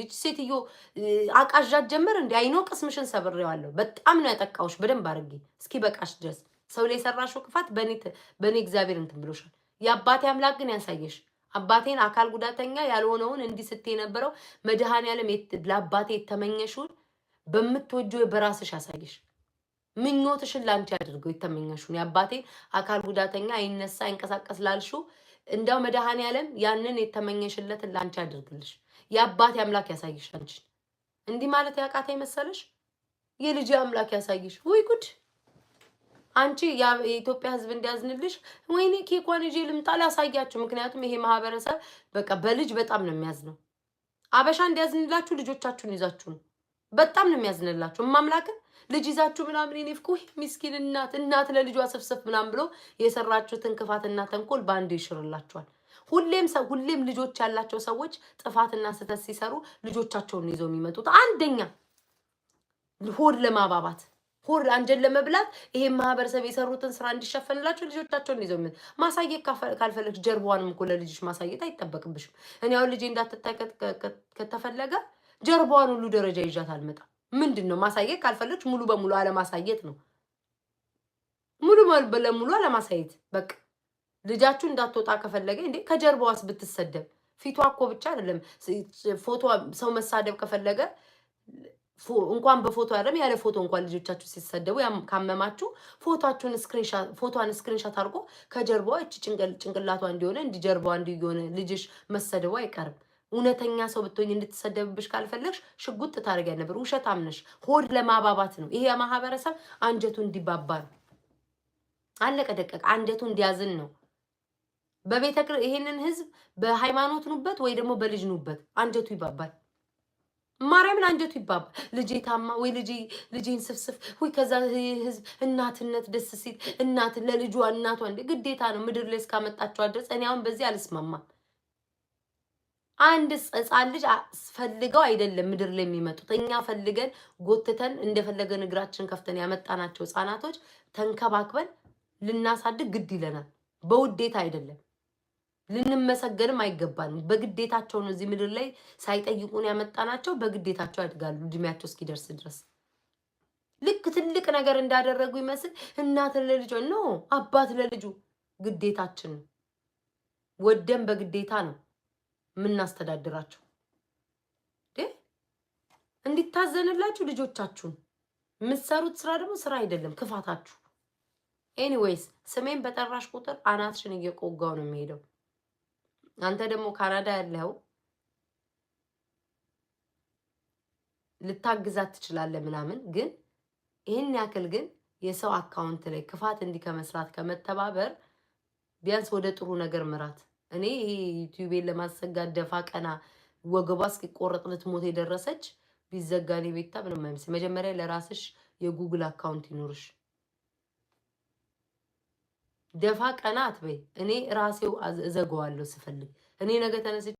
እቺ ሴትዮ አቃዣት ጀመር እንዴ? አይኖ ቅስምሽን ሰብሬዋለሁ። በጣም ነው ያጠቃውሽ በደንብ አድርጌ እስኪ በቃሽ ድረስ ሰው ላይ የሰራሽው ክፋት በኔ እግዚአብሔር እንትን ብሎሻል። የአባቴ አምላክ ግን ያሳየሽ። አባቴን አካል ጉዳተኛ ያልሆነውን እንዲህ ስትይ የነበረው መድኃኔዓለም ለአባቴ የተመኘሽውን በምትወጂው በራስሽ ያሳየሽ። ምኞትሽን ላንቺ ያድርገው። የተመኘሽውን የአባቴ አካል ጉዳተኛ አይነሳ አይንቀሳቀስ ላልሽው እንደው መድኃኔዓለም ያንን የተመኘሽለትን ላንቺ ያድርግልሽ። የአባቴ አምላክ ያሳይሽ። አንቺ እንዲህ ማለት ያቃተኝ መሰለሽ? የልጅ አምላክ ያሳይሽ። ወይ ጉድ! አንቺ የኢትዮጵያ ሕዝብ እንዲያዝንልሽ ወይኔ ኬኳን ይዤ ልምጣ ላሳያችሁ። ምክንያቱም ይሄ ማህበረሰብ በቃ በልጅ በጣም ነው የሚያዝነው። አበሻ እንዲያዝንላችሁ ልጆቻችሁን ይዛችሁ ነው። በጣም ነው የሚያዝንላችሁ። ማምላክን ልጅ ይዛችሁ ምናምን እኔ ፍኩ ምስኪን እናት ለልጇ ሰፍሰፍ ምናምን ብሎ የሰራችሁትን ክፋትና ተንኮል ባንዴ ይሽርላችኋል። ሁሌም ልጆች ያላቸው ሰዎች ጥፋትና ስህተት ሲሰሩ ልጆቻቸውን ይዘው የሚመጡት አንደኛ ሆድ ለማባባት ሆድ አንጀል ለመብላት ይሄ ማህበረሰብ የሰሩትን ስራ እንዲሸፈንላችሁ ልጆቻቸውን ይዘው ማሳየት ካልፈለግሽ ጀርባዋንም እኮ ለልጅሽ ማሳየት አይጠበቅብሽም። እኔ አሁን ልጄ እንዳትታይ ከተፈለገ ጀርባዋን ሁሉ ደረጃ ይዣት አልመጣም። ምንድነው ማሳየት ካልፈለግሽ ሙሉ በሙሉ አለማሳየት ነው። ሙሉ በሙሉ አለማሳየት በቃ። ልጃችሁ እንዳትወጣ ከፈለገ እንዴ ከጀርባዋስ ብትሰደብ ፊቷ እኮ ብቻ አይደለም ፎቶ ሰው መሳደብ ከፈለገ እንኳን በፎቶ አይደለም ያለ ፎቶ እንኳን ልጆቻችሁ ሲሰደቡ ካመማችሁ ፎቶዋን ስክሪንሻት አድርጎ ከጀርባዋ እቺ ጭንቅላቷ እንዲሆነ እንዲጀርባዋ እንዲሆነ ልጅሽ መሰደቡ አይቀርም። እውነተኛ ሰው ብትሆኝ እንድትሰደብብሽ ካልፈለግሽ ሽጉጥ ታደርጊያ ነበር። ውሸታም ነሽ። ሆድ ለማባባት ነው። ይሄ ማህበረሰብ አንጀቱ እንዲባባ ነው። አለቀ ደቀቀ። አንጀቱ እንዲያዝን ነው። ይሄንን ህዝብ በሃይማኖት ኑበት ወይ ደግሞ በልጅ ኑበት አንጀቱ ይባባል። ማርያምን አንጀቱ ይባባል። ልጄ ታማ ወይ ልጄን ስፍስፍ ወይ ከዛ ህዝብ እናትነት ደስ ሲል እናት ለልጇ እናቷ እንደ ግዴታ ነው ምድር ላይ እስካመጣቸው ድረስ። እኔ አሁን በዚህ አልስማማም። አንድ ህፃን ልጅ ፈልገው አይደለም ምድር ላይ የሚመጡት። እኛ ፈልገን ጎትተን እንደፈለገን እግራችን ከፍተን ያመጣናቸው ህፃናቶች ተንከባክበን ልናሳድግ ግድ ይለናል። በውዴታ አይደለም። ልንመሰገንም አይገባንም። በግዴታቸው ነው እዚህ ምድር ላይ ሳይጠይቁን ያመጣናቸው። በግዴታቸው ያድጋሉ እድሜያቸው እስኪደርስ ድረስ። ልክ ትልቅ ነገር እንዳደረጉ ይመስል እናት ለልጇ ነው አባት ለልጁ ግዴታችን ነው። ወደም በግዴታ ነው የምናስተዳድራቸው። እንዲታዘንላችሁ ልጆቻችሁን የምትሰሩት ስራ ደግሞ ስራ አይደለም ክፋታችሁ። ኤኒዌይስ ስሜን በጠራሽ ቁጥር አናትሽን እየቆጋው ነው የሚሄደው። አንተ ደግሞ ካናዳ ያለው ልታግዛት ትችላለህ ምናምን፣ ግን ይሄን ያክል ግን የሰው አካውንት ላይ ክፋት እንዲህ ከመስራት ከመተባበር ቢያንስ ወደ ጥሩ ነገር ምራት። እኔ ይሄ ዩቲዩብን ለማሰጋት ደፋ ቀና ወገቧ እስኪቆረጥ ልትሞት የደረሰች ቢዘጋኔ ቤታ ምንም አይመስል። መጀመሪያ ለራስሽ የጉግል አካውንት ይኖርሽ። ደፋ ቀና አትበይ። እኔ ራሴው እዘጋዋለሁ ስፈልግ። እኔ ነገ ተነስቼ